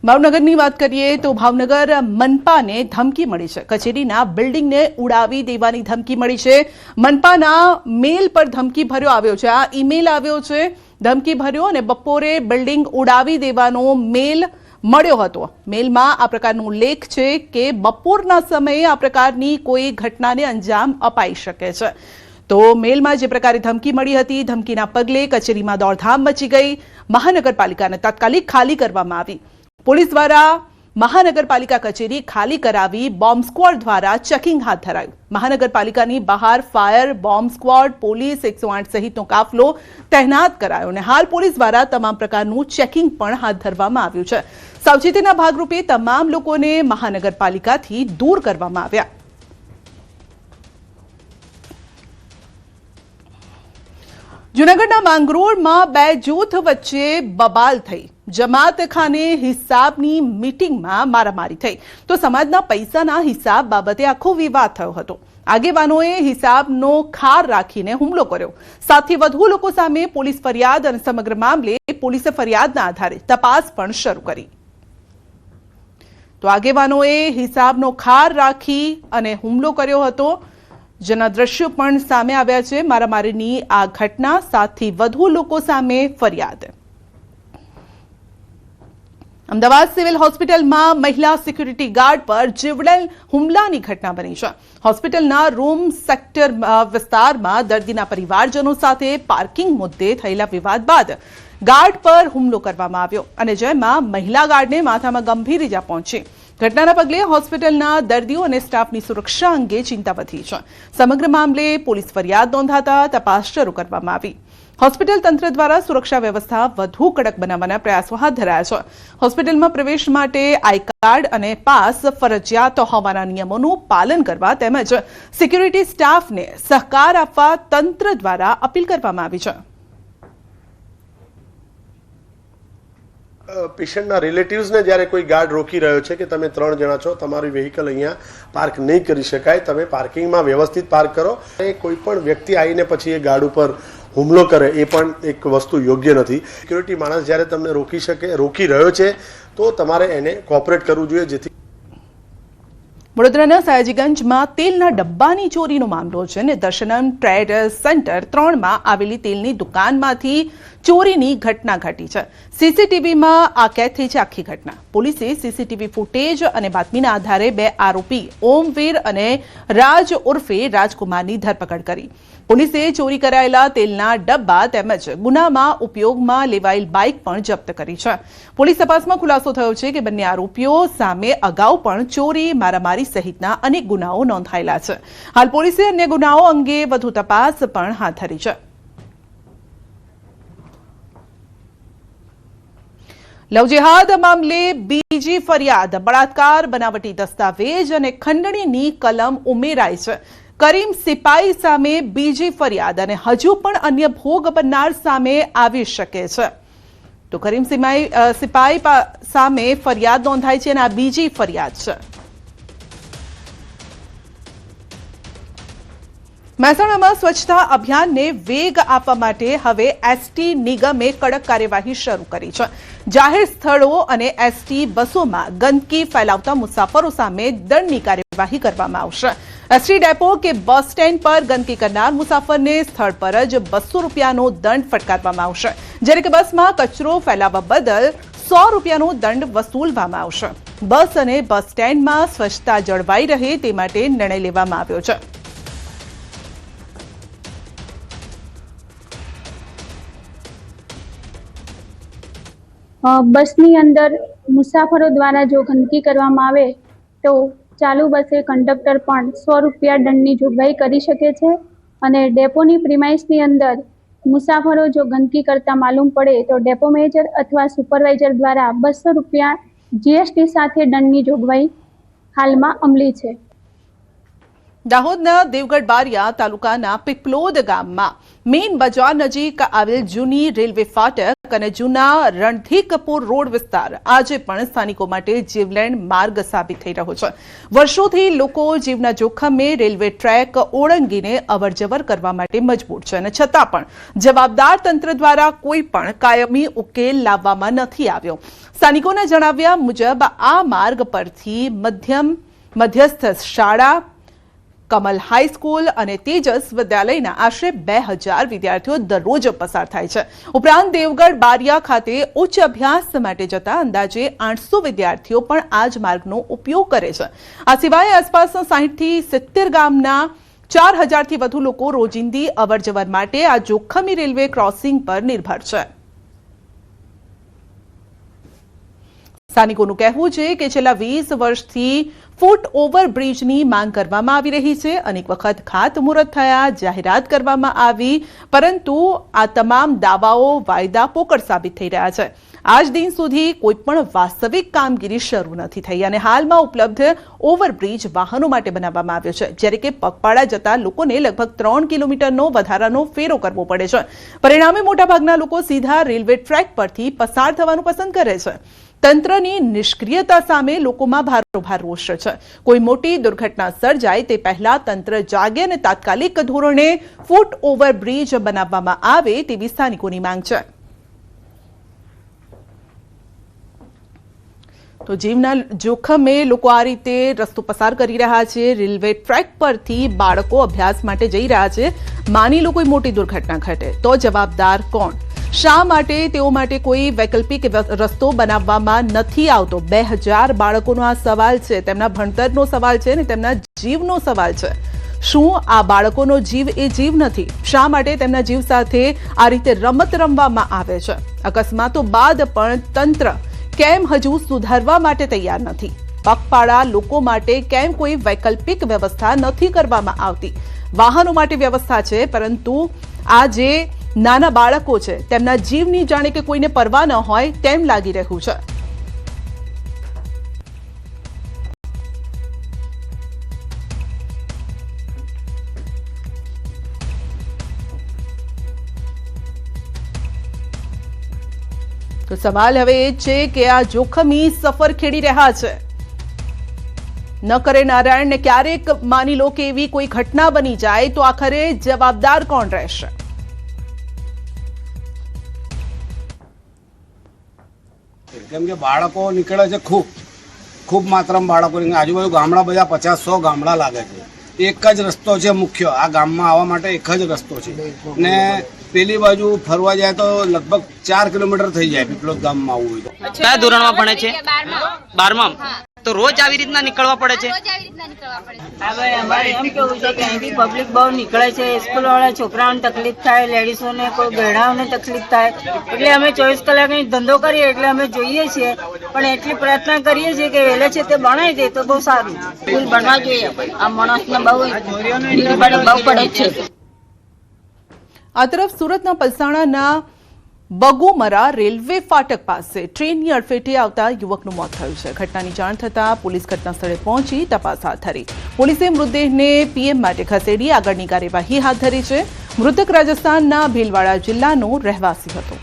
ભાવનગરની વાત કરીએ તો ભાવનગર મનપાને ધમકી મળી છે। કચેરીના બિલ્ડિંગને ઉડાવી દેવાની ધમકી મળી છે। મનપાના મેલ પર ધમકી ભર્યો આવ્યો છે। આ ઈમેલ આવ્યો છે ધમકી ભર્યો અને બપોરે બિલ્ડિંગ ઉડાવી દેવાનો મેલ મળ્યો હતો। મેલમાં આ પ્રકારનો ઉલ્લેખ છે કે બપોરના સમયે આ પ્રકારની કોઈ ઘટનાને અંજામ અપાઈ શકે છે। તો મેલમાં જે પ્રકારે ધમકી મળી હતી, ધમકીના પગલે કચેરીમાં દોડધામ મચી ગઈ। મહાનગરપાલિકાને તાત્કાલિક ખાલી કરવામાં આવી। પોલીસ દ્વારા મહાનગરપાલિકા કચેરી ખાલી કરાવી બોમ્બ સ્ક્વોડ દ્વારા ચેકિંગ હાથ ધરાયું। મહાનગરપાલિકાની બહાર ફાયર, બોમ્બ સ્ક્વોડ, પોલીસ 108 સહિતનો કાફલો તૈનાત કરાયો અને હાલ પોલીસ દ્વારા તમામ પ્રકારનું ચેકિંગ પણ હાથ ધરવામાં આવ્યું છે। સાવચેતીના ભાગરૂપે તમામ લોકોને મહાનગરપાલિકાથી દૂર કરવામાં આવ્યા। જૂનાગઢના માંગરોળમાં બે જૂથ વચ્ચે બબાલ થઈ। જમાત ખાને હિસાબની મીટિંગમાં મારામારી થઈ તો સમાજના પૈસાના હિસાબ બાબતે આખો વિવાદ થયો હતો। આગેવાનોએ હિસાબનો ખાર રાખીને હુમલો કર્યો। 7 થી વધુ લોકો સામે પોલીસ ફરિયાદ અને સમગ્ર મામલે પોલીસે ફરિયાદના આધારે તપાસ પણ શરૂ કરી। તો આગેવાનોએ હિસાબનો ખાર રાખી અને હુમલો કર્યો હતો, જેના દ્રશ્યો પણ સામે આવ્યા છે। મારામારીની આ ઘટના, 7 થી વધુ લોકો સામે ફરિયાદ। અમદાવાદ સિવિલ હોસ્પિટલમાં મહિલા સિક્યુરિટી ગાર્ડ પર જીવલેણ હુમલાની ઘટના બની છે। હોસ્પિટલના રૂમ સેક્ટર વિસ્તારમાં દર્દીના પરિવારજનો સાથે પાર્કિંગ મુદ્દે થયેલા વિવાદ બાદ ગાર્ડ પર હુમલો કરવામાં આવ્યો અને જેમાં મહિલા ગાર્ડને માથામાં ગંભીર ઈજા પહોંચી। ઘટનાના પગલે હોસ્પિટલના દર્દીઓ અને સ્ટાફની સુરક્ષા અંગે ચિંતા વધી છે। સમગ્ર મામલે પોલીસ ફરિયાદ નોંધાતા તપાસ શરૂ કરવામાં આવી। હોસ્પિટલ તંત્ર દ્વારા સુરક્ષા વ્યવસ્થા વધુ કડક બનાવવાના પ્રયાસો હાથ ધરાયા છે। હોસ્પિટલમાં પ્રવેશ માટે આઈ કાર્ડ અને પાસ ફરજિયાત હોવાના નિયમોનું પાલન કરવા તેમજ સિક્યુરિટી સ્ટાફને સહકાર આપવા તંત્ર દ્વારા અપીલ કરવામાં આવી છે। પેશન્ટના રિલેટિવ્સને જ્યારે કોઈ ગાર્ડ રોકી રહ્યો છે કે તમે 3 જણા છો, તમારી વ્હીકલ અહીંયા પાર્ક નહીં કરી શકાય, તમે પાર્કિંગમાં વ્યવસ્થિત પાર્ક કરો। કોઈ પણ વ્યક્તિ આવીને પછી એ ગાર્ડ ઉપર હુમલો કરે એ પણ એક વસ્તુ યોગ્ય નથી। સિક્યુરિટી માણસ જ્યારે તમને રોકી રહ્યો છે તો તમારે એને કોઓપરેટ કરવું જોઈએ જેથી। વડોદરાના સયાજીગંજમાં તેલના ડબ્બાની ચોરીનો મામલો છે અને દર્શનમ ટ્રેડ સેન્ટર 3માં આવેલી તેલની દુકાનમાંથી ચોરીની ઘટના ઘટી છે। સીસીટીવીમાં આ કેદ થઈ છે આખી ઘટના। પોલીસે સીસીટીવી ફૂટેજ અને બાતમીના આધારે 2 આરોપી ઓમવીર અને રાજ ઉર્ફે રાજકુમારની ધરપકડ કરી। પોલીસે ચોરી કરાયેલા તેલના ડબ્બા તેમજ ગુનામાં ઉપયોગમાં લેવાયેલ બાઇક પણ જપ્ત કરી છે। પોલીસ તપાસમાં ખુલાસો થયો છે કે બંને આરોપીઓ સામે અગાઉ પણ ચોરી, મારામારી સહિતના અનેક ગુનાઓ નોંધાયેલા છે। હાલ પોલીસે અન્ય ગુનાઓ અંગે વધુ તપાસ પણ હાથ ધરી છે। લવ જેહાદ મામલે બીજી ફરિયાદ। બળાત્કાર, બનાવટી દસ્તાવેજ અને ખંડણીની કલમ ઉમેરાઈ છે। કરીમ સિપાઈ સામે બીજી ફરિયાદ અને હજુ પણ અન્ય ભોગ બનનાર સામે આવી શકે છે। તો કરીમ સિપાઈ સામે ફરિયાદ નોંધાઈ છે અને આ બીજી ફરિયાદ છે। મહેસાણામાં સ્વચ્છતા અભિયાનને વેગ આપવા માટે હવે એસટી નિગમે કડક કાર્યવાહી શરૂ કરી છે। જાહેર સ્થળો અને એસટી બસોમાં ગંદકી ફેલાવતા મુસાફરો સામે દંડની કાર્યવાહી કરવામાં આવશે। એસટી ડેપો કે બસ સ્ટેન્ડ પર ગંદકી કરનાર મુસાફરને સ્થળ પર જ 200 રૂપિયાનો દંડ ફટકારવામાં આવશે, જ્યારે કે બસમાં કચરો ફેલાવવા બદલ 100 રૂપિયાનો દંડ વસૂલવામાં આવશે। બસ અને બસ સ્ટેન્ડમાં સ્વચ્છતા જળવાઈ રહે તે માટે નિર્ણય લેવામાં આવ્યો છે। બસની અંદર મુસાફરો દ્વારા જો ગંદકી કરવામાં આવે તો ચાલુ બસે કંડક્ટર પણ 100 રૂપિયા દંડની જોગવાઈ કરી શકે છે અને ડેપોની પ્રિમાઇસની અંદર મુસાફરો જો ગંદકી કરતા માલુમ પડે તો ડેપો મેનેજર અથવા સુપરવાઇઝર દ્વારા 200 રૂપિયા જીએસટી સાથે દંડની જોગવાઈ હાલમાં અમલી છે। દાહોદના દેવગઢ બારિયા તાલુકાના પીપલોદ ગામમાં મેઇન બજાર નજીક આવેલ જૂની રેલવે ફાટક અને જૂના રણધી કપૂર રોડ વિસ્તાર આજે પણ સ્થાનિકો માટે જીવલેણ માર્ગ સાબિત થઈ રહ્યો છે। વર્ષોથી લોકો જીવના જોખમે રેલવે ટ્રેક ઓળંગીને અવરજવર કરવા માટે મજબૂર છે અને છતાં પણ જવાબદાર તંત્ર દ્વારા કોઈ પણ કાયમી ઉકેલ લાવવામાં નથી આવ્યો। સ્થાનિકોના જણાવ્યા મુજબ આ માર્ગ પરથી મધ્યસ્થ શાળા, કમલ હાઈસ્કૂલ અને તેજસ વિદ્યાલયના આશરે 2000 વિદ્યાર્થીઓ દરરોજ પસાર થાય છે। ઉપરાંત દેવગઢ બારિયા ખાતે ઉચ્ચ અભ્યાસ માટે જતા અંદાજે 800 વિદ્યાર્થીઓ પણ આ જ માર્ગનો ઉપયોગ કરે છે। આ સિવાય આસપાસના 60 થી 70 ગામના 4000 થી વધુ લોકો રોજિંદી અવરજવર માટે આ જોખમી રેલવે ક્રોસિંગ પર નિર્ભર છે। સ્થાનિકોનું કહેવું છે કે છેલ્લા 20 વર્ષથી ફૂટ ઓવરબ્રિજની માંગ કરવામાં આવી રહી છે। અનેક વખત ખાતમુહૂર્ત થયા, જાહેરાત કરવામાં આવી, પરંતુ આ તમામ દાવાઓ વાયદા પોકળ સાબિત થઈ રહ્યા છે। આજ દિન સુધી કોઈ પણ વાસ્તવિક કામગીરી શરૂ નથી થઈ અને હાલમાં ઉપલબ્ધ ઓવરબ્રિજ વાહનો માટે બનાવવામાં આવ્યો છે, જ્યારે કે પગપાળા જતા લોકોને લગભગ 3 કિલોમીટરનો વધારાનો ફેરો કરવો પડે છે। પરિણામે મોટાભાગના લોકો સીધા રેલવે ટ્રેક પરથી પસાર થવાનું પસંદ કરે છે। તંત્રની નિષ્ક્રિયતા સામે લોકોમાં ભારોભાર રોષ છે। કોઈ મોટી દુર્ઘટના સર્જાય તે પહેલા તંત્ર જાગે અને તાત્કાલિક ધોરણે ફૂટ ઓવરબ્રિજ બનાવવામાં આવે તેવી સ્થાનિકોની માંગ છે। તો જીવના જોખમે લોકો આ રીતે રસ્તો પસાર કરી રહ્યા છે। રેલવે ટ્રેક પરથી બાળકો અભ્યાસ માટે જઈ રહ્યા છે। માની લો કોઈ મોટી દુર્ઘટના ઘટે તો જવાબદાર કોણ? શા માટે તેઓ માટે કોઈ વૈકલ્પિક રસ્તો બનાવવામાં નથી આવતો? 2000 બાળકોનો આ સવાલ છે, તેમના ભણતરનો સવાલ છે અને તેમના જીવનો સવાલ છે। શું આ બાળકોનો જીવ એ જીવ નથી? શા માટે તેમના જીવ સાથે આ રીતે રમત રમવામાં આવે છે? અકસ્માતો બાદ પણ તંત્ર કેમ હજુ સુધારવા માટે તૈયાર નથી? પગપાળા લોકો માટે કેમ કોઈ વૈકલ્પિક વ્યવસ્થા નથી કરવામાં આવતી? વાહનો માટે વ્યવસ્થા છે, પરંતુ આ જે નાના બાળકો છે તેમના જીવની જાણે કે કોઈને પરવા ન હોય તેમ લાગી રહ્યું છે। તો સવાલ હવે એ છે કે આ જોખમી સફર ખેડી રહ્યા છે ન કરે નારાયણ ને ક્યારેક માની લો કે એવી કોઈ ઘટના બની જાય તો આખરે જવાબદાર કોણ રહેશે? કેમ કે બાળકો નીકળે છે, ખૂબ માત્રામાં બાળકો નીકળે। આજુબાજુ ગામડા બધા 50-100 ગામડા લાગે છે। એક જ રસ્તો છે મુખ્ય, આ ગામમાં આવવા માટે એક જ રસ્તો છે ને પેલી બાજુ ફરવા જાય તો લગભગ 4 કિલોમીટર થઈ જાય પીપલોદ ગામમાં આવવું હોય તો। કયા ધોરણમાં ભણે છે? 12માં। તો રોજ આવી રીતના નીકળવા પડે છે? હા ભાઈ, અમારે એમ કેવું છે કે અહીંથી પબ્લિક બહુ નીકળે છે, સ્કૂલ વાળા છોકરાઓને તકલીફ થાય, લેડીઝોને કોઈ ગયડાઓને તકલીફ થાય, એટલે અમે 24 કલાક અહીં ધંધો કરીએ એટલે અમે જોઈએ છીએ, પણ એટલી પ્રાર્થના કરીએ છીએ કે વહેલે છે તે બનાવી દે તો બહુ સારું। સ્કૂલ બનવા જોઈએ, આ માણસને બહુ પડે છે। આ તરફ સુરતના પલસાણાના બગુમરા રેલવે ફાટક પાસે ટ્રેનની અડફેટે આવતા યુવકનું મોત થયું છે। ઘટનાની જાણ થતાં પોલીસ ઘટના સ્થળે પહોંચી તપાસ હાથ ધરી। પોલીસે મૃતદેહને પીએમ માટે ખસેડી આગળની કાર્યવાહી હાથ ધરી છે। મૃતક રાજસ્થાનના ભીલવાડા જિલ્લાનો રહેવાસી હતો।